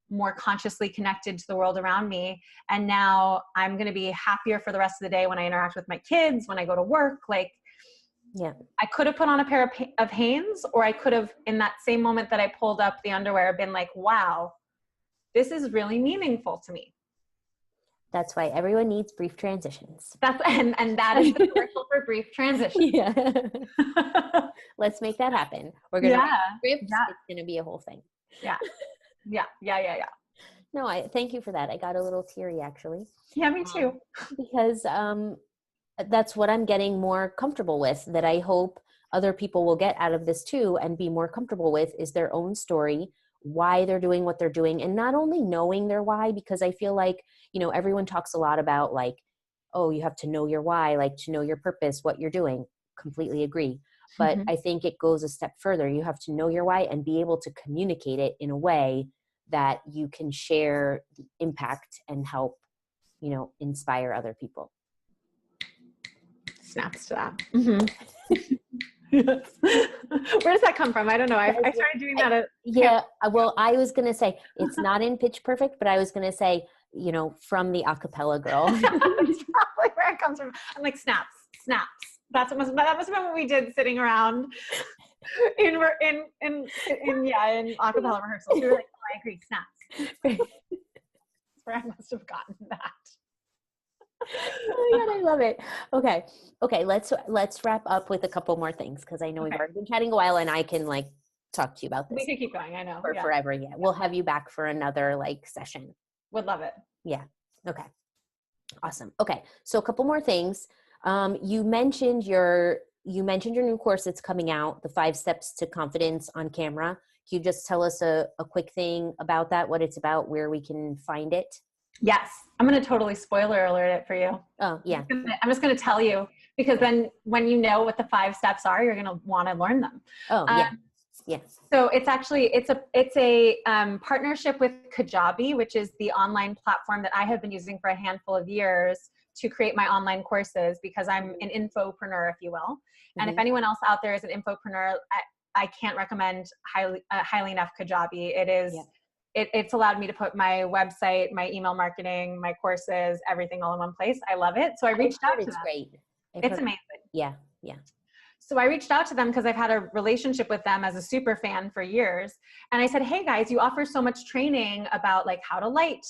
more consciously connected to the world around me. And now I'm going to be happier for the rest of the day when I interact with my kids, when I go to work. Like, I could have put on a pair of Hanes, or I could have, in that same moment that I pulled up the underwear, been like, wow, this is really meaningful to me. That's why everyone needs brief transitions. And that is the commercial for brief transition. Yeah. Let's make that happen. We're going to make scripts. It's going to be a whole thing. Yeah. No, I thank you for that. I got a little teary, actually. Yeah, me too. Because that's what I'm getting more comfortable with, that I hope other people will get out of this too, and be more comfortable with, is their own story, why they're doing what they're doing, and not only knowing their why, because I feel like, you know, everyone talks a lot about like, oh, you have to know your why, like to know your purpose, what you're doing. Completely agree. But I think it goes a step further. You have to know your why and be able to communicate it in a way that you can share the impact and help, you know, inspire other people. Snaps to that. Yes. Where does that come from? I don't know. I started doing that. Well, I was going to say, it's not in Pitch Perfect, but I was going to say, you know, from the acapella girl. That's probably where it comes from. I'm like, snaps. That must have been what we did sitting around in acapella rehearsals. We were like, oh, I agree, snaps. That's where I must have gotten that. Oh my God, I love it. Okay. Let's wrap up with a couple more things, because I know we've already been chatting a while, and I can like talk to you about this. We could keep going. I know for forever. Yeah, we'll have you back for another like session. Would love it. Yeah. Okay. Awesome. Okay. So a couple more things. You mentioned your new course that's coming out, the 5 Steps to Confidence on Camera. Can you just tell us a quick thing about that, what it's about, where we can find it? Yes. I'm going to totally spoiler alert it for you. Oh, yeah. I'm just going to tell you, because then when you know what the 5 steps are, you're going to want to learn them. Oh, yeah. Yes. So it's a partnership with Kajabi, which is the online platform that I have been using for a handful of years to create my online courses, because I'm an infopreneur, if you will. And if anyone else out there is an infopreneur, I can't recommend highly enough Kajabi. It is, it's allowed me to put my website, my email marketing, my courses, everything all in one place. I love it. So I reached out to them. It's great. It's amazing. Yeah. So I reached out to them because I've had a relationship with them as a super fan for years. And I said, hey guys, you offer so much training about like how to light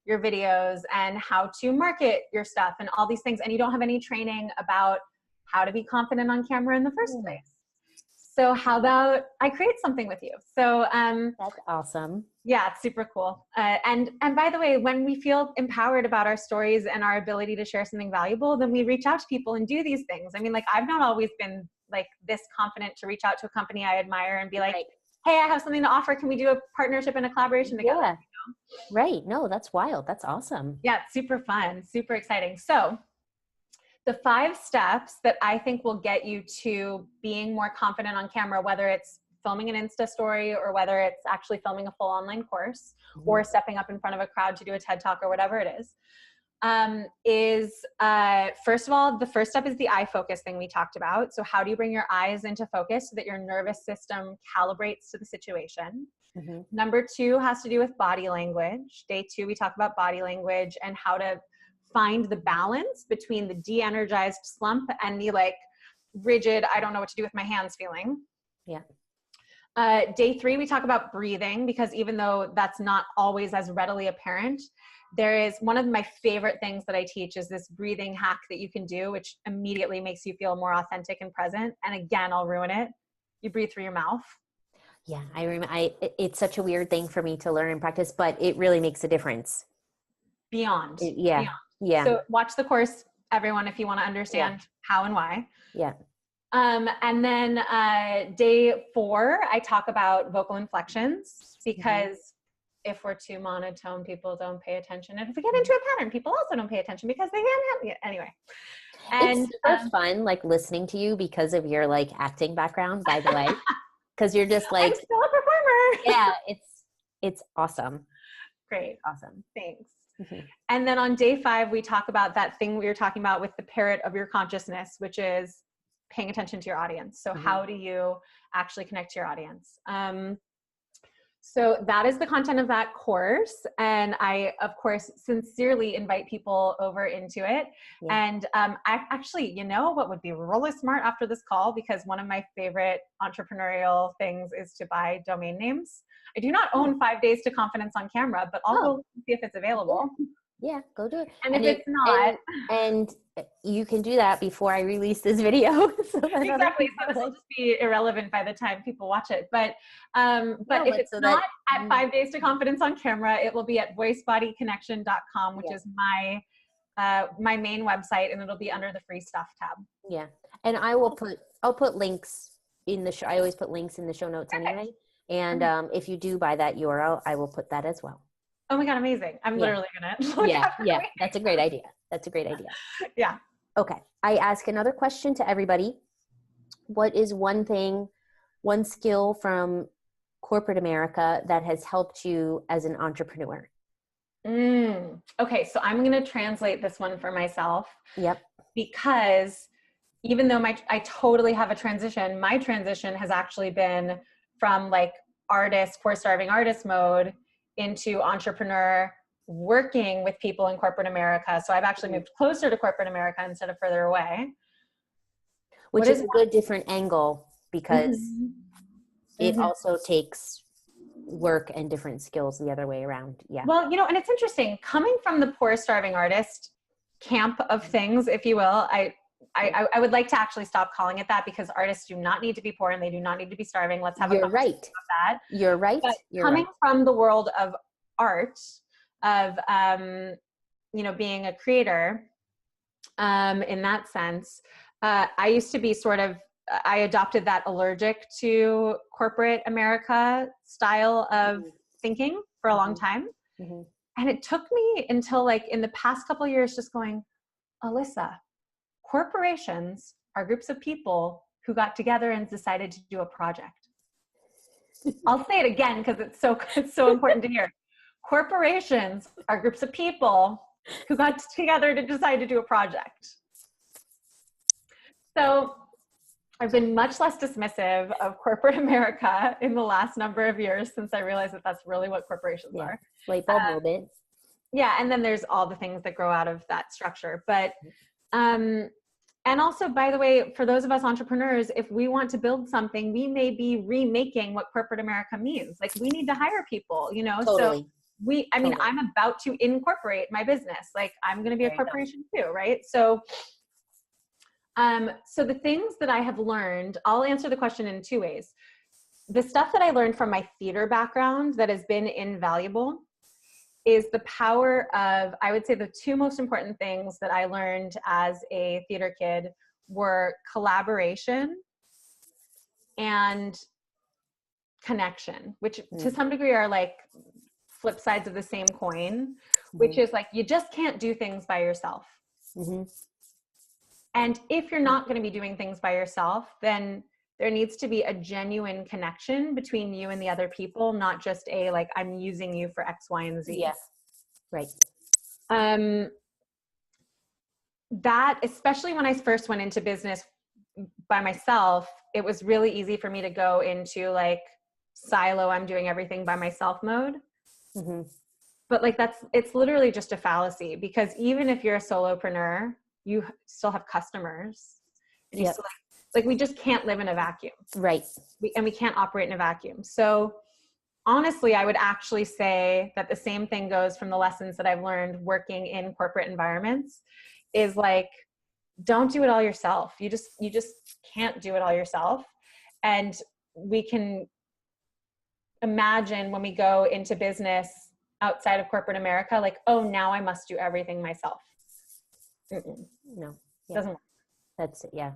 your videos and how to market your stuff and all these things. And you don't have any training about how to be confident on camera in the first place. So how about I create something with you? So that's awesome. Yeah, it's super cool. And by the way, when we feel empowered about our stories and our ability to share something valuable, then we reach out to people and do these things. I mean, like, I've not always been like this confident to reach out to a company I admire and be like, hey, I have something to offer. Can we do a partnership and a collaboration together? Yeah. Right. No, that's wild. That's awesome. Yeah, it's super fun, super exciting. So the 5 steps that I think will get you to being more confident on camera, whether it's filming an Insta story or whether it's actually filming a full online course or stepping up in front of a crowd to do a TED Talk or whatever it is first of all, the first step is the eye focus thing we talked about. So how do you bring your eyes into focus so that your nervous system calibrates to the situation? Number 2 has to do with body language. Day 2, we talk about body language and how to find the balance between the de-energized slump and the like rigid, I don't know what to do with my hands feeling. Yeah. Day 3, we talk about breathing, because even though that's not always as readily apparent, there is one of my favorite things that I teach is this breathing hack that you can do, which immediately makes you feel more authentic and present. And again, I'll ruin it. You breathe through your mouth. Yeah. I remember, it's such a weird thing for me to learn and practice, but it really makes a difference. Beyond. Yeah. Yeah. So watch the course, everyone, if you want to understand how and why. Yeah. And then day 4, I talk about vocal inflections, because if we're too monotone, people don't pay attention. And if we get into a pattern, people also don't pay attention because they can't have it. Anyway. And it's super fun, like, listening to you because of your like acting background, by the way, because you're just like, I'm still a performer. Yeah, it's awesome. Great. Awesome. Thanks. And then on day 5, we talk about that thing we were talking about with the parrot of your consciousness, which is paying attention to your audience. So how do you actually connect to your audience? So that is the content of that course. And I, of course, sincerely invite people over into it. And I actually, you know, what would be really smart after this call, because one of my favorite entrepreneurial things is to buy domain names. I do not own 5 days to confidence on camera, but I'll go see if it's available. Yeah, go do it. And if it's not, and you can do that before I release this video. Exactly. So this will just be irrelevant by the time people watch it. But if it's not at 5 days to confidence on camera, it will be at voicebodyconnection.com, which is my main website, and it'll be under the free stuff tab. Yeah. And I'll put links in the show. I always put links in the show notes anyway. And if you do buy that URL, I will put that as well. Oh my God, amazing. I'm literally gonna Yeah. That's a great idea. Yeah. Okay. I ask another question to everybody. What is one skill from corporate America that has helped you as an entrepreneur? Okay. So I'm going to translate this one for myself. Yep. Because even though I totally have a transition, my transition has actually been from like core starving artist mode into entrepreneur, working with people in corporate America. So I've actually moved closer to corporate America instead of further away. Which is a good different angle, because it also takes work and different skills the other way around. Yeah. Well, you know, and it's interesting, coming from the poor starving artist camp of things, if you will, I would like to actually stop calling it that, because artists do not need to be poor and they do not need to be starving. Let's have a conversation about that. You're right. But coming from the world of art, of, being a creator, in that sense, I used to be I adopted that allergic to corporate America style of thinking for a long time. And it took me until like in the past couple of years just going, Elissa, corporations are groups of people who got together and decided to do a project. I'll say it again because it's so important to hear. Corporations are groups of people who got together to decide to do a project. So I've been much less dismissive of corporate America in the last number of years, since I realized that that's really what corporations are. Light bulb moment. Yeah, and then there's all the things that grow out of that structure. But and also, by the way, for those of us entrepreneurs, if we want to build something, we may be remaking what corporate America means. Like, we need to hire people, you know? Totally. So I'm about to incorporate my business. Like, I'm going to be a corporation too, right? So So the things that I have learned, I'll answer the question in two ways. The stuff that I learned from my theater background that has been invaluable is the power of, I would say the two most important things that I learned as a theater kid were collaboration and connection, which to some degree are like flip sides of the same coin, which is like, you just can't do things by yourself. And if you're not going to be doing things by yourself, then there needs to be a genuine connection between you and the other people, not just a, like, I'm using you for X, Y, and Z. Yeah. Right. That, especially when I first went into business by myself, it was really easy for me to go into like silo, I'm doing everything by myself mode. But like, it's literally just a fallacy, because even if you're a solopreneur, you still have customers. And you still like, we just can't live in a vacuum. Right. We can't operate in a vacuum. So honestly, I would actually say that the same thing goes from the lessons that I've learned working in corporate environments, is like, don't do it all yourself. You just can't do it all yourself. And we can imagine when we go into business outside of corporate America, like, oh, now I must do everything myself. No. Yeah. Doesn't work. That's it. Yeah.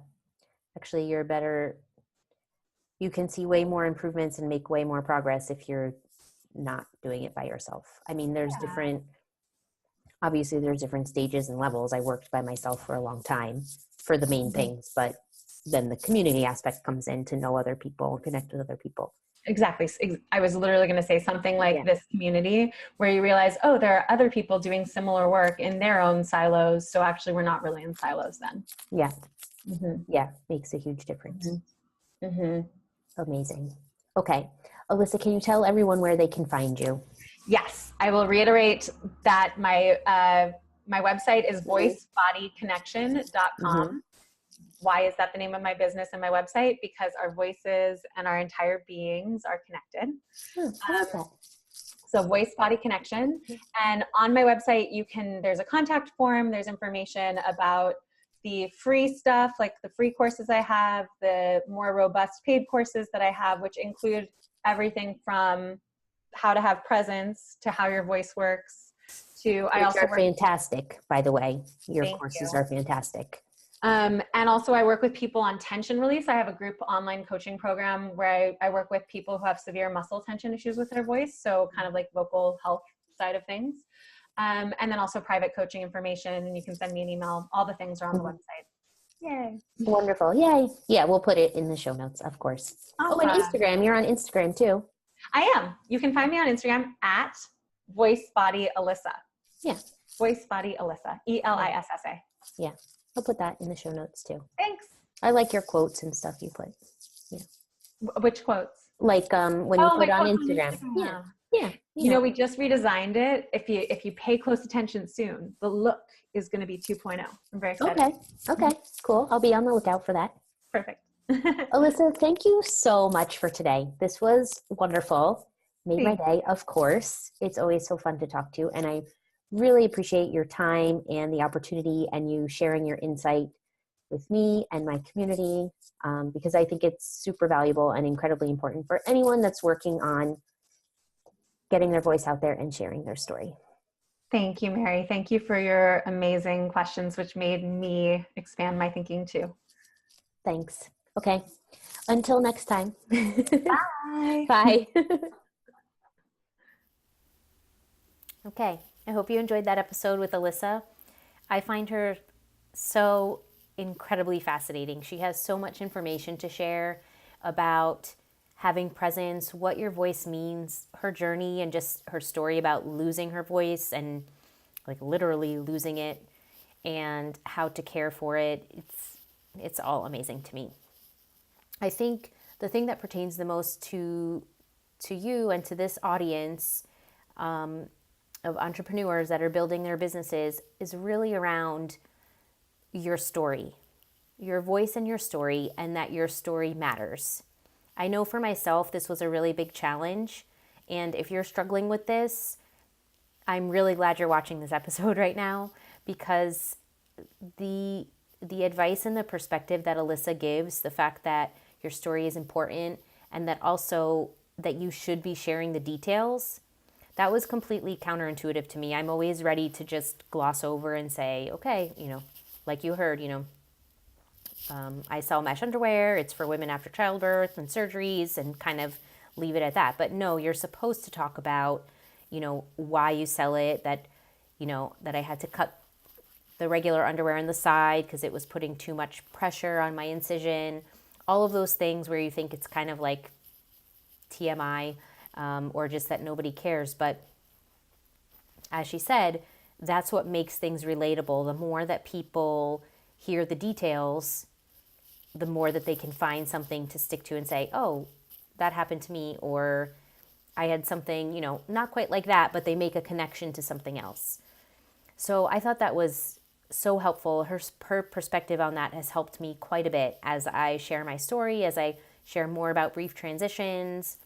Actually, you can see way more improvements and make way more progress if you're not doing it by yourself. I mean, obviously there's different stages and levels. I worked by myself for a long time for the main things, but then the community aspect comes in to know other people, connect with other people. Exactly. I was literally going to say something like this community where you realize, oh, there are other people doing similar work in their own silos. So actually we're not really in silos then. Yeah. Yeah. Makes a huge difference. Amazing. Okay. Elissa, can you tell everyone where they can find you? Yes. I will reiterate that my website is voicebodyconnection.com. Why is that the name of my business and my website? Because our voices and our entire beings are connected. So Voice Body Connection. And on my website, there's a contact form. There's information about the free stuff, like the free courses I have, the more robust paid courses that I have, which include everything from how to have presence to how your voice works to, Which are fantastic, by the way. Your courses are fantastic. And also I work with people on tension release. I have a group online coaching program where I work with people who have severe muscle tension issues with their voice. So kind of like vocal health side of things. And then also private coaching information, and you can send me an email. All the things are on the website. Yay. Wonderful. Yay. Yeah, we'll put it in the show notes, of course. And Instagram. You're on Instagram too. I am. You can find me on Instagram at VoiceBodyElissa. Yeah. VoiceBodyElissa. ELISSA. Yeah. I'll put that in the show notes too. Thanks. I like your quotes and stuff you put. Yeah. Which quotes? Like when you put on Instagram. Yeah. Yeah. You know, we just redesigned it. If you pay close attention soon, the look is going to be 2.0. I'm very excited. Okay. Cool. I'll be on the lookout for that. Perfect. Elissa, thank you so much for today. This was wonderful. Made my day, of course. It's always so fun to talk to you. And I really appreciate your time and the opportunity and you sharing your insight with me and my community, because I think it's super valuable and incredibly important for anyone that's working on getting their voice out there and sharing their story. Thank you, Mary. Thank you for your amazing questions, which made me expand my thinking too. Thanks. Okay. Until next time. Bye. Bye. Okay. I hope you enjoyed that episode with Elissa. I find her so incredibly fascinating. She has so much information to share about having presence, what your voice means, her journey, and just her story about losing her voice and like literally losing it, and how to care for it. It's all amazing to me. I think the thing that pertains the most to you and to this audience of entrepreneurs that are building their businesses is really around your story, your voice and your story, and that your story matters. I know for myself, this was a really big challenge. And if you're struggling with this, I'm really glad you're watching this episode right now, because the the advice and the perspective that Elissa gives, the fact that your story is important and that also that you should be sharing the details, that was completely counterintuitive to me. I'm always ready to just gloss over and say, okay, like you heard, I sell mesh underwear. It's for women after childbirth and surgeries, and kind of leave it at that. But no, you're supposed to talk about, why you sell it, that I had to cut the regular underwear on the side because it was putting too much pressure on my incision. All of those things where you think it's kind of like TMI, or just that nobody cares. But as she said, that's what makes things relatable. The more that people hear the details, the more that they can find something to stick to and say, oh, that happened to me, or I had something, not quite like that, but they make a connection to something else. So I thought that was so helpful. Her perspective on that has helped me quite a bit as I share my story, as I share more about brief transitions,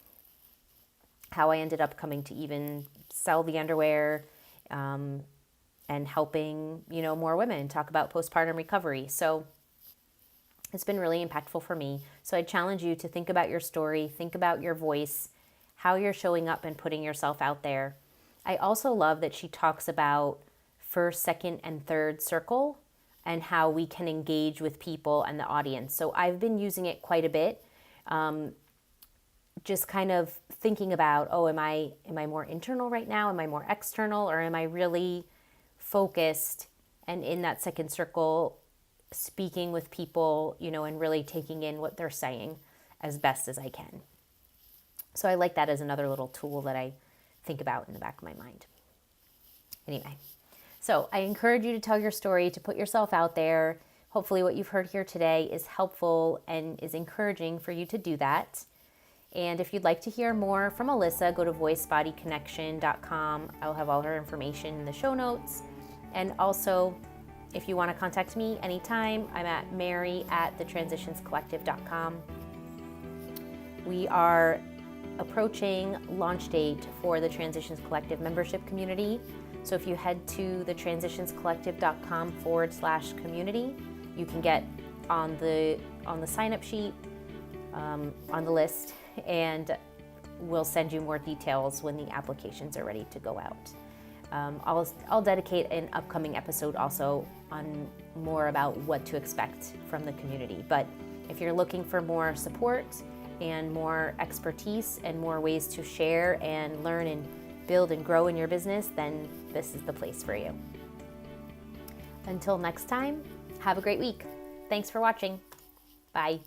how I ended up coming to even sell the underwear, and helping, more women talk about postpartum recovery. So it's been really impactful for me. So I challenge you to think about your story, think about your voice, how you're showing up and putting yourself out there. I also love that she talks about first, second, and third circle and how we can engage with people and the audience. So I've been using it quite a bit. Just kind of thinking about, am I more internal right now? Am I more external? Or am I really focused and in that second circle speaking with people, and really taking in what they're saying as best as I can. So I like that as another little tool that I think about in the back of my mind. Anyway, so I encourage you to tell your story, to put yourself out there. Hopefully what you've heard here today is helpful and is encouraging for you to do that. And if you'd like to hear more from Elissa, go to voicebodyconnection.com. I'll have all her information in the show notes. And also, if you want to contact me anytime, I'm at mary@thetransitionscollective.com. We are approaching launch date for the Transitions Collective membership community. So if you head to thetransitionscollective.com/community, you can get on the sign-up sheet, on the list, and we'll send you more details when the applications are ready to go out. I'll dedicate an upcoming episode also on more about what to expect from the community. But if you're looking for more support and more expertise and more ways to share and learn and build and grow in your business, then this is the place for you. Until next time, have a great week. Thanks for watching. Bye.